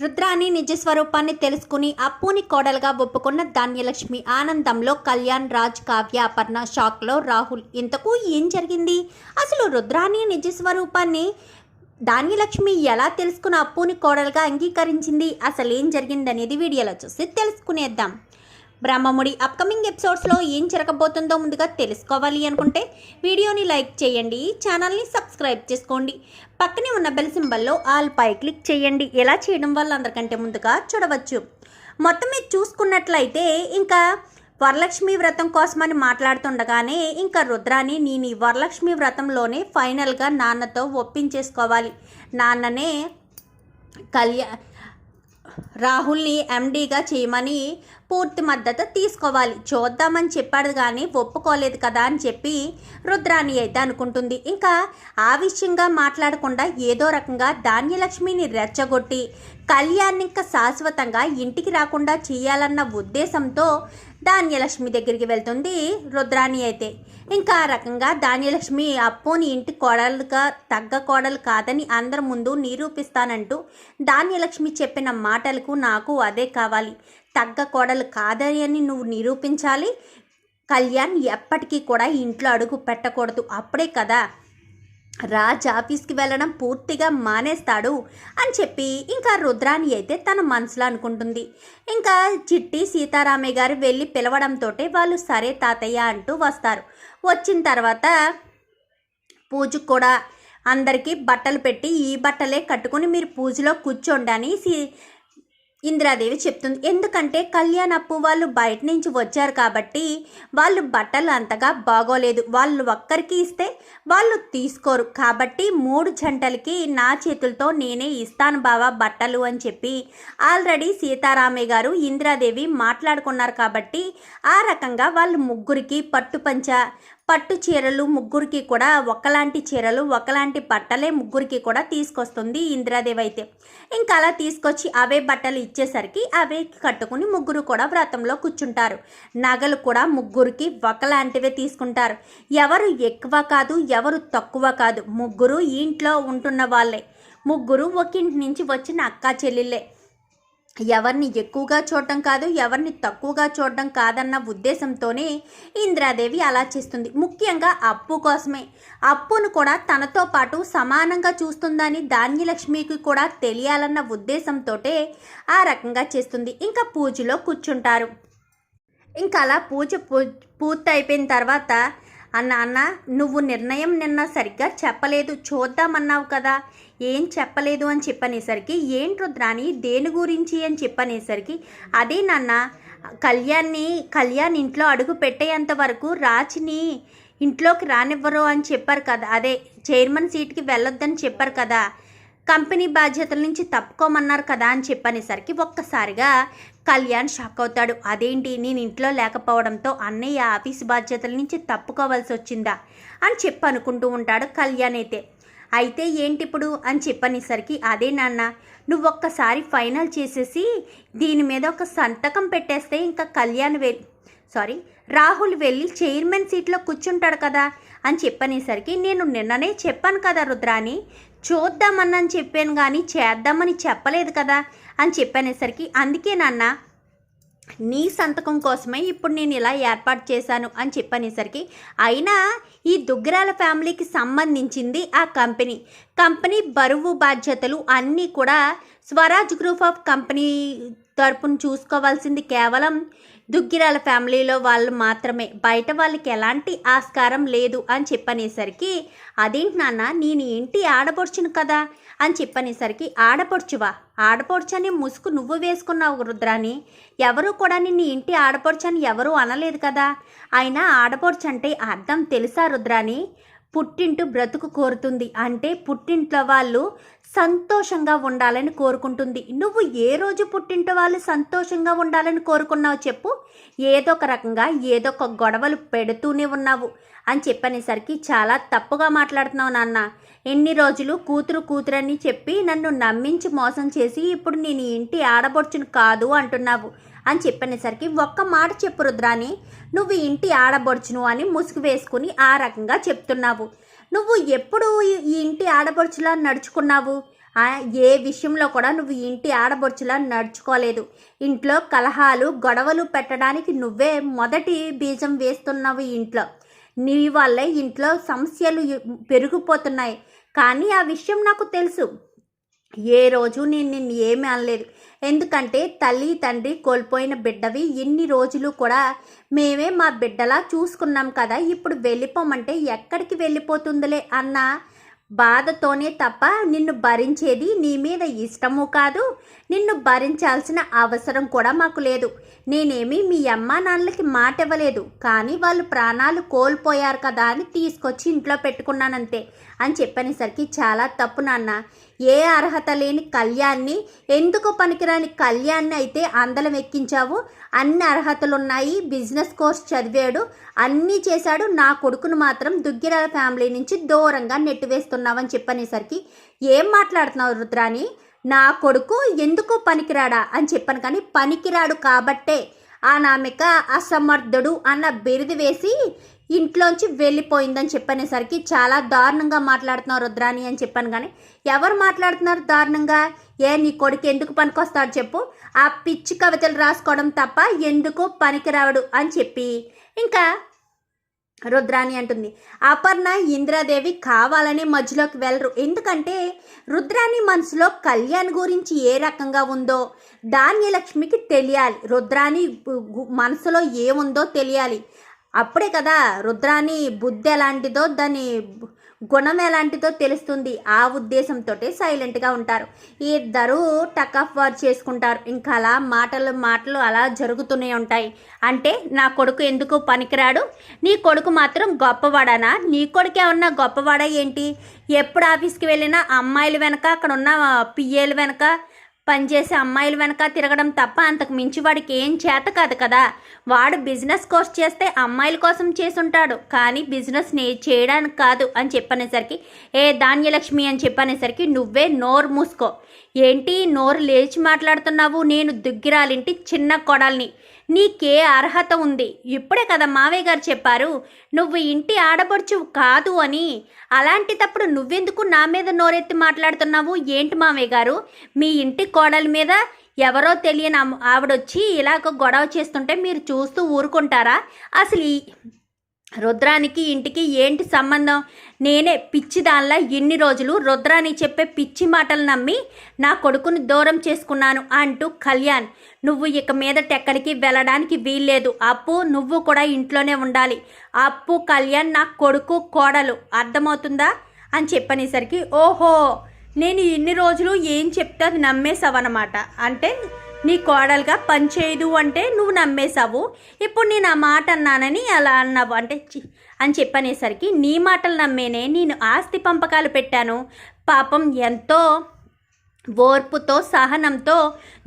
రుద్రాని నిజస్వరూపాన్ని తెలుసుకుని అప్పుని కోడలుగా ఒప్పుకున్న ధాన్యలక్ష్మి ఆనందంలో కళ్యాణ్ రాజ్ కావ్య అపర్ణ షాక్లో రాహుల్. ఇంతకు ఏం జరిగింది? అసలు రుద్రాని నిజస్వరూపాన్ని ధాన్యలక్ష్మి ఎలా తెలుసుకుని అప్పుని కోడలుగా అంగీకరించింది? అసలు ఏం జరిగిందనేది వీడియోలో చూసి తెలుసుకునేద్దాం. బ్రహ్మముడి అప్కమింగ్ ఎపిసోడ్స్లో ఏం జరగబోతుందో ముందుగా తెలుసుకోవాలి అనుకుంటే వీడియోని లైక్ చేయండి, ఛానల్ని సబ్స్క్రైబ్ చేసుకోండి, పక్కనే ఉన్న బెల్ సింబల్లో ఆల్ పై క్లిక్ చేయండి. ఎలా చేయడం వల్ల అందరికంటే ముందుగా చూడవచ్చు. మొత్తం మీరు చూసుకున్నట్లయితే ఇంకా వరలక్ష్మి వ్రతం కోసమని మాట్లాడుతుండగానే ఇంకా రుద్రాని నేను ఈ వరలక్ష్మి వ్రతంలోనే ఫైనల్గా నాన్నతో ఒప్పించేసుకోవాలి, నాన్ననే రాహుల్ని ఎండీగా చేయమని పూర్తి మద్దతు తీసుకోవాలి, చూద్దామని చెప్పాడు కానీ ఒప్పుకోలేదు కదా అని చెప్పి రుద్రాని అయితే అనుకుంటుంది. ఇంకా ఆ విషయంగా మాట్లాడకుండా ఏదో రకంగా ధాన్యలక్ష్మిని రెచ్చగొట్టి కళ్యాణ్ ఇంకా శాశ్వతంగా ఇంటికి రాకుండా చేయాలన్న ఉద్దేశంతో ధాన్యలక్ష్మి దగ్గరికి వెళ్తుంది రుద్రాని అయితే. ఇంకా ఆ రకంగా ధాన్యలక్ష్మి అప్పుని ఇంటి కోడలుగా తగ్గ కోడలు కాదని అందరి ముందు నిరూపిస్తానంటూ ధాన్యలక్ష్మి చెప్పిన మాటలకు నాకు అదే కావాలి, తగ్గ కోడలు కాదని నువ్వు నిరూపించాలి, కళ్యాణ్ ఎప్పటికీ కూడా ఇంట్లో అడుగు పెట్టకూడదు, అప్పుడే కదా రాజ్ ఆఫీస్కి వెళ్ళడం పూర్తిగా మానేస్తాడు అని చెప్పి ఇంకా రుద్రాని అయితే తన మనసులో అనుకుంటుంది. ఇంకా చిట్టి సీతారామయ్య గారు వెళ్ళి పిలవడంతో వాళ్ళు సరే తాతయ్య అంటూ వస్తారు. వచ్చిన తర్వాత పూజకు కూడా అందరికీ బట్టలు పెట్టి ఈ బట్టలే కట్టుకుని మీరు పూజలో కూర్చోండి అని ఇందిరాదేవి చెప్తుంది. ఎందుకంటే కళ్యాణ్ అప్పు వాళ్ళు బయట నుంచి వచ్చారు కాబట్టి వాళ్ళు బట్టలు అంతగా బాగోలేదు, వాళ్ళు ఒక్కరికి ఇస్తే వాళ్ళు తీసుకోరు కాబట్టి 3 జంటలకి నా చేతులతో నేనే ఇస్తాను బావా బట్టలు అని చెప్పి ఆల్రెడీ సీతారామయ్య గారు ఇందిరాదేవి మాట్లాడుకున్నారు కాబట్టి ఆ రకంగా వాళ్ళు ముగ్గురికి పట్టు చీరలు ముగ్గురికి కూడా ఒకలాంటి చీరలు ఒకలాంటి బట్టలే ముగ్గురికి కూడా తీసుకొస్తుంది ఇందిరాదేవి అయితే. ఇంకా అలా తీసుకొచ్చి అవే బట్టలు ఇచ్చేసరికి అవే కట్టుకుని ముగ్గురు కూడా వ్రతంలో కూర్చుంటారు. నగలు కూడా ముగ్గురికి ఒకలాంటివే తీసుకుంటారు. ఎవరు ఎక్కువ కాదు, ఎవరు తక్కువ కాదు, ముగ్గురు ఇంట్లో ఉంటున్న వాళ్ళే, ముగ్గురు ఒకింటి నుంచి వచ్చిన అక్కా చెల్లెళ్ళే. ఎవరిని ఎక్కువగా చూడటం కాదు, ఎవరిని తక్కువగా చూడడం కాదన్న ఉద్దేశంతోనే ఇందిరాదేవి అలా చేస్తుంది. ముఖ్యంగా అప్పు కోసమే, అప్పును కూడా తనతో పాటు సమానంగా చూస్తుందని ధాన్యలక్ష్మికి కూడా తెలియాలన్న ఉద్దేశంతో ఆ రకంగా చేస్తుంది. ఇంకా పూజలో కూర్చుంటారు. ఇంకా అలా పూర్తి అయిపోయిన తర్వాత అన్న నువ్వు నిర్ణయం నిన్న సరిగ్గా చెప్పలేదు, చూద్దామన్నావు కదా, ఏం చెప్పలేదు అని చెప్పనేసరికి ఏంటి రుద్రాని దేని గురించి అని చెప్పనేసరికి అదే నాన్న కళ్యాణ్ ఇంట్లో అడుగు పెట్టేంత వరకు రాచిని ఇంట్లోకి రానివ్వరు అని చెప్పారు కదా, అదే చైర్మన్ సీట్కి వెళ్ళొద్దని చెప్పారు కదా, కంపెనీ బాధ్యతల నుంచి తప్పుకోమన్నారు కదా అని చెప్పనేసరికి ఒక్కసారిగా కళ్యాణ్ షాక్ అవుతాడు. అదేంటి నేను ఇంట్లో లేకపోవడంతో అన్నయ్య ఆఫీస్ బాధ్యతల నుంచి తప్పుకోవాల్సి వచ్చిందా అని చెప్పి అనుకుంటూ ఉంటాడు కళ్యాణ్ అయితే ఏంటి ఇప్పుడు అని చెప్పనేసరికి అదే నాన్న నువ్వు ఒక్కసారి ఫైనల్ చేసేసి దీని మీద ఒక సంతకం పెట్టేస్తే ఇంకా రాహుల్ వెళ్ళి చైర్మన్ సీట్లో కూర్చుంటాడు కదా అని చెప్పనేసరికి నేను నిన్ననే చెప్పాను కదా రుద్రాని, చూద్దామని చెప్పాను కానీ చేద్దామని చెప్పలేదు కదా అని చెప్పనేసరికి అందుకే నాన్న నీ సంతకం కోసమే ఇప్పుడు నేను ఇలా ఏర్పాటు చేశాను అని చెప్పనేసరికి అయినా ఈ దుగ్గరాల ఫ్యామిలీకి సంబంధించింది ఆ కంపెనీ బరువు బాధ్యతలు అన్నీ కూడా స్వరాజ్ గ్రూప్ ఆఫ్ కంపెనీ తరపున చూసుకోవాల్సింది కేవలం దుగ్గిరాల ఫ్యామిలీలో వాళ్ళు మాత్రమే, బయట వాళ్ళకి ఎలాంటి ఆస్కారం లేదు అని చెప్పనేసరికి అదేంటి నాన్న నేను ఇంటి ఆడపడుచును కదా అని చెప్పనేసరికి ఆడపడుచు అని ముసుగు నువ్వు వేసుకున్నావు రుద్రాని, ఎవరు కూడా నిన్ను ఇంటి ఆడపడుచు అని ఎవరూ అనలేదు కదా, అయినా ఆడపడుచు అంటే అర్థం తెలుసా రుద్రాని, పుట్టింటూ బ్రతుకు కోరుతుంది అంటే పుట్టింట్లో వాళ్ళు సంతోషంగా ఉండాలని కోరుకుంటుంది. నువ్వు ఏ రోజు పుట్టింటి వాళ్ళు సంతోషంగా ఉండాలని కోరుకున్నావు చెప్పు, ఏదో ఒక రకంగా ఏదో ఒక గొడవలు పెడుతూనే ఉన్నావు అని చెప్పనేసరికి చాలా తప్పుగా మాట్లాడుతున్నావు నాన్న, ఎన్ని రోజులు కూతురు అని చెప్పి నన్ను నమ్మించి మోసం చేసి ఇప్పుడు నేను ఇంటి ఆడబొడుచును కాదు అంటున్నావు అని చెప్పనేసరికి ఒక్క మాట చెప్పు రుద్రాని, నువ్వు ఇంటి ఆడబొడుచును అని ముసుగు వేసుకుని ఆ రకంగా చెప్తున్నావు, నువ్వు ఎప్పుడు ఈ ఇంటి ఆడపడుచులా నడుచుకున్నావు ఏ విషయంలో కూడా నువ్వు ఇంటి ఆడబొడుచులా నడుచుకోలేదు. ఇంట్లో కలహాలు గొడవలు పెట్టడానికి నువ్వే మొదటి బీజం వేస్తున్నావు. ఇంట్లో నీ వల్లే ఇంట్లో సమస్యలు పెరిగిపోతున్నాయి. కానీ ఆ విషయం నాకు తెలుసు. ఏ రోజు నేను నిన్ను ఏమీ అనలేదు. ఎందుకంటే తల్లి తండ్రి కోల్పోయిన బిడ్డవి ఇన్ని రోజులు కూడా మేమే మా బిడ్డలా చూసుకున్నాం కదా. ఇప్పుడు వెళ్ళిపోమంటే ఎక్కడికి వెళ్ళిపోతుందిలే అన్న బాధతోనే తప్ప నిన్ను భరించేది నీ మీద ఇష్టము కాదు. నిన్ను భరించాల్సిన అవసరం కూడా మాకు లేదు. నేనేమి మీ అమ్మా నాన్నలకి మాట ఇవ్వలేదు. కానీ వాళ్ళు ప్రాణాలు కోల్పోయారు కదా అని తీసుకొచ్చి ఇంట్లో పెట్టుకున్నానంతే అని చెప్పనేసరికి చాలా తప్పు నాన్న. ఏ అర్హత లేని కళ్యాణ్ని, ఎందుకు పనికిరాని కళ్యాణ్ని అయితే అందలం ఎక్కించావు. అన్ని అర్హతలున్నాయి, బిజినెస్ కోర్స్ చదివాడు, అన్నీ చేశాడు. నా కొడుకును మాత్రం దుగ్గిరాల ఫ్యామిలీ నుంచి దూరంగా నెట్టివేస్తున్నావని చెప్పనేసరికి ఏం మాట్లాడుతున్నావు రుద్రాని? నా కొడుకు ఎందుకు పనికిరాడా అని చెప్పాను. కానీ పనికిరాడు కాబట్టే అనామిక అసమర్థుడు అన్న బిరుదు వేసి ఇంట్లోంచి వెళ్ళిపోయిందని చెప్పనేసరికి చాలా దారుణంగా మాట్లాడుతున్నావు రుద్రాని అని చెప్పాను. కానీ ఎవరు మాట్లాడుతున్నారు దారుణంగా? నీ కొడుకు ఎందుకు పనికొస్తాడు చెప్పు? ఆ పిచ్చి కవితలు రాసుకోవడం తప్ప ఎందుకు పనికిరావడు అని చెప్పి ఇంకా రుద్రాని అంటుంది. అపర్ణ ఇంద్రాదేవి కావాలని మధ్యలోకి వెళ్ళరు. ఎందుకంటే రుద్రాని మనసులో కళ్యాణ్ గురించి ఏ రకంగా ఉందో ధాన్యలక్ష్మికి తెలియాలి. రుద్రాని మనసులో ఏముందో తెలియాలి. అప్పుడే కదా రుద్రాని బుద్ధి ఎలాంటిదో దాని గుణం ఎలాంటిదో తెలుస్తుంది. ఆ ఉద్దేశంతో సైలెంట్గా ఉంటారు. ఇద్దరు టక్ ఆఫ్ వార్ చేసుకుంటారు. ఇంకా అలా మాటలు అలా జరుగుతూనే ఉంటాయి. అంటే నా కొడుకు ఎందుకు పనికిరాడు, నీ కొడుకు మాత్రం గొప్పవాడానా? నీ కొడుకు ఏమన్నా గొప్పవాడా ఏంటి? ఎప్పుడు ఆఫీస్కి వెళ్ళినా అమ్మాయిల వెనక, అక్కడ ఉన్న పిఏల వెనక పనిచేసే అమ్మాయిల వెనక తిరగడం తప్ప అంతకు మించి వాడికి ఏం చేత కాదు కదా. వాడు బిజినెస్ కోర్స్ చేస్తే అమ్మాయిల కోసం చేసుంటాడు, కానీ బిజినెస్ చేయడానికి కాదు అని చెప్పనేసరికి ధాన్యలక్ష్మి అని చెప్పనేసరికి నువ్వే నోరు మూసుకో. ఏంటి నోరు లేచి మాట్లాడుతున్నావు? నేను దుగ్గిరాలింటి చిన్న కొడల్ని, నీకే అర్హత ఉంది? ఇప్పుడే కదా మావయ్య గారు చెప్పారు నువ్వు ఇంటి ఆడపడుచు కాదు అని. అలాంటిటప్పుడు నువ్వెందుకు నా మీద నోరెత్తి మాట్లాడుతున్నావు? ఏంటి మావయ్య గారు, మీ ఇంటి కోడల మీద ఎవరో తెలియని ఆవిడొచ్చి ఇలాగ గొడవ చేస్తుంటే మీరు చూస్తూ ఊరుకుంటారా? అసలు రుద్రానికి ఇంటికి ఏంటి సంబంధం? నేనే పిచ్చిదానిలా ఇన్ని రోజులు రుద్రాని చెప్పే పిచ్చి మాటలు నమ్మి నా కొడుకుని దూరం చేసుకున్నాను అంటూ కళ్యాణ్, నువ్వు ఇక మీదట ఎక్కడికి వెళ్ళడానికి వీల్లేదు. అప్పు నువ్వు కూడా ఇంట్లోనే ఉండాలి. అప్పు కళ్యాణ్ నా కొడుకు కోడలు, అర్థమవుతుందా అని చెప్పనేసరికి ఓహో నేను ఇన్ని రోజులు ఏం చెప్తే అది నమ్మేశావన్నమాట. అంటే నీ కోడలుగా పనిచేయదు అంటే నువ్వు నమ్మేశావు. ఇప్పుడు నేను ఆ మాట అన్నానని అలా అన్నావు అంటే అని చెప్పనేసరికి నీ మాటలు నమ్మేనే నేను ఆస్తి పంపకాలు పెట్టాను. పాపం ఎంతో ఓర్పుతో సహనంతో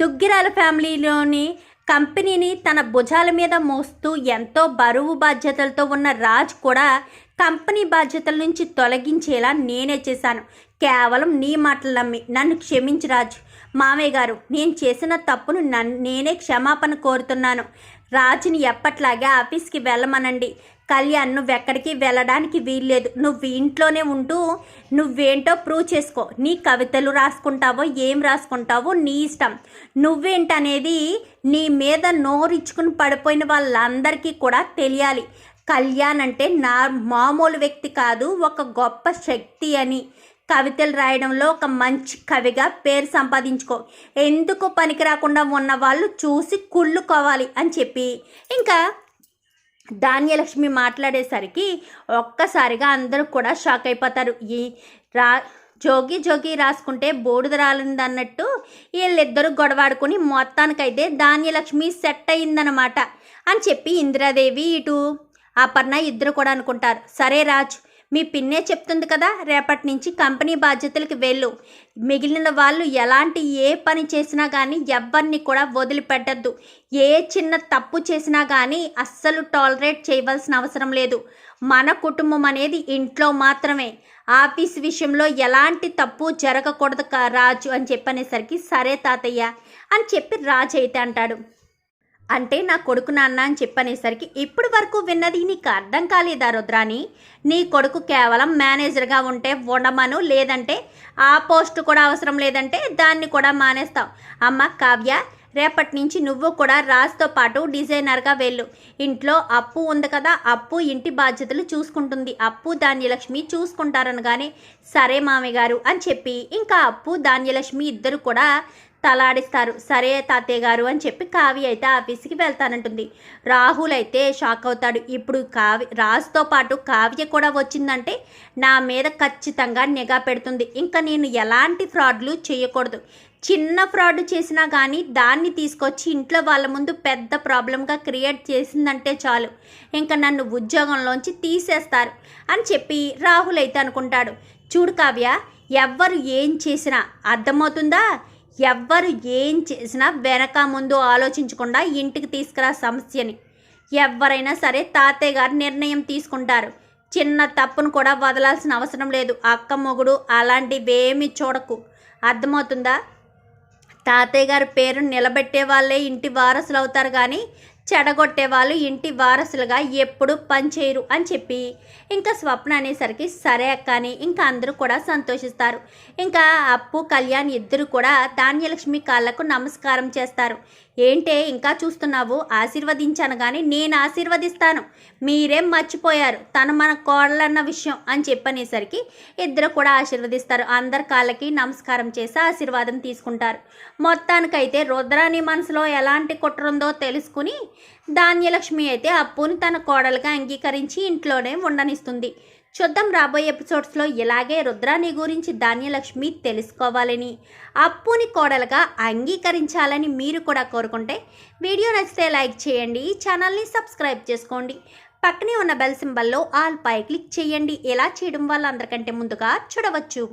దుగ్గిరాల ఫ్యామిలీలోని కంపెనీని తన భుజాల మీద మోస్తూ ఎంతో బరువు బాధ్యతలతో ఉన్న రాజ్ కూడా కంపెనీ బాధ్యతల నుంచి తొలగించేలా నేనే చేశాను. కేవలం నీ మాటలు నమ్మి నన్ను క్షమించు రాజ్. మామయ్య గారు, నేను చేసిన తప్పును నేనే క్షమాపణ కోరుతున్నాను. రాజుని ఎప్పట్లాగే ఆఫీస్కి వెళ్ళమనండి. కళ్యాణ్ నువ్వెక్కడికి వెళ్ళడానికి వీల్లేదు. నువ్వు ఇంట్లోనే ఉంటూ నువ్వేంటో ప్రూవ్ చేసుకో. నీ కవితలు రాసుకుంటావో ఏం రాసుకుంటావో నీ ఇష్టం. నువ్వేంటనేది నీ మీద నోరిచ్చుకుని పడిపోయిన వాళ్ళందరికీ కూడా తెలియాలి. కళ్యాణ్ అంటే నా మామూలు వ్యక్తి కాదు, ఒక గొప్ప శక్తి అని. కవితలు రాయడంలో ఒక మంచి కవిగా పేరు సంపాదించుకో. ఎందుకు పనికి రాకుండా ఉన్న వాళ్ళు చూసి కుళ్ళుకోవాలి అని చెప్పి ఇంకా ధాన్యలక్ష్మి మాట్లాడేసరికి ఒక్కసారిగా అందరూ కూడా షాక్ అయిపోతారు. ఈ జోగి రాసుకుంటే బోడుద రాలింది అన్నట్టు వీళ్ళిద్దరూ గొడవాడుకుని మొత్తానికైతే ధాన్యలక్ష్మి సెట్ అయిందనమాట అని చెప్పి ఇందిరాదేవి ఇటు అపర్ణ ఇద్దరు కూడా అనుకుంటారు. సరే రాజ్, మీ పిన్నే చెప్తుంది కదా, రేపటి నుంచి కంపెనీ బాధ్యతలకు వెళ్ళు. మిగిలిన వాళ్ళు ఎలాంటి ఏ పని చేసినా కానీ ఎవరిని కూడా వదిలిపెట్టద్దు. ఏ చిన్న తప్పు చేసినా కానీ అస్సలు టాలరేట్ చేయవలసిన అవసరం లేదు. మన కుటుంబం అనేది ఇంట్లో మాత్రమే. ఆఫీస్ విషయంలో ఎలాంటి తప్పు జరగకూడదు రాజు అని చెప్పనేసరికి సరే తాతయ్య అని చెప్పి రాజు అయితే అంటాడు. అంటే నా కొడుకు నాన్న అని చెప్పనేసరికి ఇప్పుడు వరకు విన్నది నీకు అర్థం కాలేదా రుద్రాని? నీ కొడుకు కేవలం మేనేజర్గా ఉంటే ఉండమను, లేదంటే ఆ పోస్ట్ కూడా అవసరం లేదంటే దాన్ని కూడా మానేస్తావు. అమ్మ కావ్య, రేపటి నుంచి నువ్వు కూడా రాజుతో పాటు డిజైనర్గా వెళ్ళు. ఇంట్లో అప్పు ఉంది కదా, అప్పు ఇంటి బాధ్యతలు చూసుకుంటుంది, అప్పు ధాన్యలక్ష్మి చూసుకుంటారనగానే సరే మామయ్య గారు అని చెప్పి ఇంకా అప్పు ధాన్యలక్ష్మి ఇద్దరు కూడా తలాడిస్తారు. సరే తాతయ్య గారు అని చెప్పి కావ్య అయితే ఆఫీస్కి వెళ్తానంటుంది. రాహుల్ అయితే షాక్ అవుతాడు. ఇప్పుడు రాజుతో పాటు కావ్య కూడా వచ్చిందంటే నా మీద ఖచ్చితంగా నిఘా పెడుతుంది. ఇంకా నేను ఎలాంటి ఫ్రాడ్లు చేయకూడదు. చిన్న ఫ్రాడ్ చేసినా కానీ దాన్ని తీసుకొచ్చి ఇంట్లో వాళ్ళ ముందు పెద్ద ప్రాబ్లంగా క్రియేట్ చేసిందంటే చాలు, ఇంకా నన్ను ఉద్యోగంలోంచి తీసేస్తారు అని చెప్పి రాహుల్ అయితే అనుకుంటాడు. చూడు కావ్య, ఎవ్వరు ఏం చేసినా అర్థమవుతుందా? ఎవ్వరు ఏం చేసినా వెనక ముందు ఆలోచించకుండా ఇంటికి తీసుకురా సమస్యని. ఎవరైనా సరే తాతయ్య గారు నిర్ణయం తీసుకుంటారు. చిన్న తప్పును కూడా వదలాల్సిన అవసరం లేదు. అక్క మొగుడు అలాంటివేమీ చూడకు, అర్థమవుతుందా? తాతయ్య గారి పేరు నిలబెట్టే వాళ్ళే ఇంటి వారసులు అవుతారు, కానీ చెడగొట్టే వాళ్ళు ఇంటి వారసులుగా ఎప్పుడు పనిచేయరు అని చెప్పి ఇంకా స్వప్న అనేసరికి సరే అక్క అని ఇంకా అందరూ కూడా సంతోషిస్తారు. ఇంకా అప్పు కళ్యాణ్ ఇద్దరు కూడా ధాన్యలక్ష్మి కాళ్ళకు నమస్కారం చేస్తారు. ఏంటే ఇంకా చూస్తున్నావు? ఆశీర్వదించాను కానీ నేను ఆశీర్వదిస్తాను, మీరేం మర్చిపోయారు తను మన కోడలన్న విషయం అని చెప్పనేసరికి ఇద్దరు కూడా ఆశీర్వదిస్తారు. అందరి కాళ్ళకి నమస్కారం చేసి ఆశీర్వాదం తీసుకుంటారు. మొత్తానికైతే రుద్రాని మనసులో ఎలాంటి కుట్ర ఉందో తెలుసుకుని ధాన్యలక్ష్మి అయితే అప్పుని తన కోడలుగా అంగీకరించి ఇంట్లోనే ఉండనిస్తుంది. చూద్దాం రాబోయే ఎపిసోడ్స్లో ఇలాగే రుద్రాని గురించి ధాన్యలక్ష్మి తెలుసుకోవాలని, అప్పుని కోడలుగా అంగీకరించాలని మీరు కూడా కోరుకుంటే వీడియో నచ్చితే లైక్ చేయండి, ఛానల్ని సబ్స్క్రైబ్ చేసుకోండి, పక్కనే ఉన్న బెల్ సింబల్లో ఆల్ పై క్లిక్ చేయండి. ఇలా చేయడం వల్ల అందరికంటే ముందుగా చూడవచ్చు.